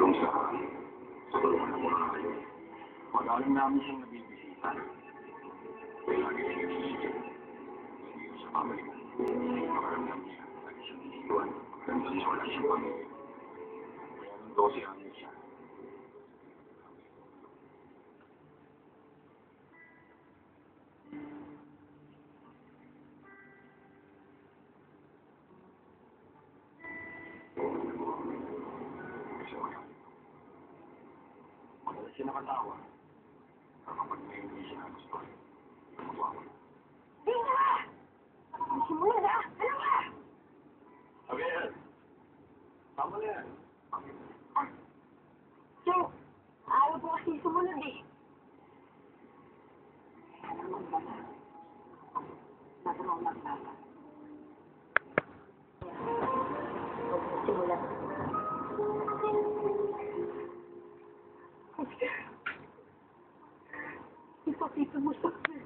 hanggang sa tulungan ng mga kayo. Pag-alam namin siyang nabibisita. Kaya lagi siya nagsisisi. Hindi sa family mo. Pag-alam niya, lagi siyang nisiwan. Pag-alam niya, wala siyang pamilya. Kaya nung 12 anos siya. Madalas siya nakatawa. Kapag may hindi siya nagusto, magawa. Hindi nga! Simula na! Ano nga? Sabi yan. Tama na yan. Ah, sir, ayaw po kasi sumunod eh. Ano naman ba na? Nagkaroon ng bata. Huwag mo simulan. Ipakita mo sa akin.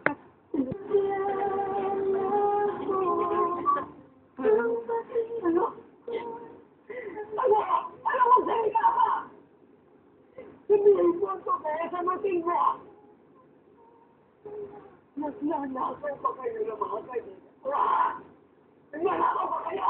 Ano? Ano mo sa'yo ka ba? Hindi mo ito kaya sa mating mo. Nagnanakaw pa kayo ng mga kaibigan. Nagnanakaw pa kayo!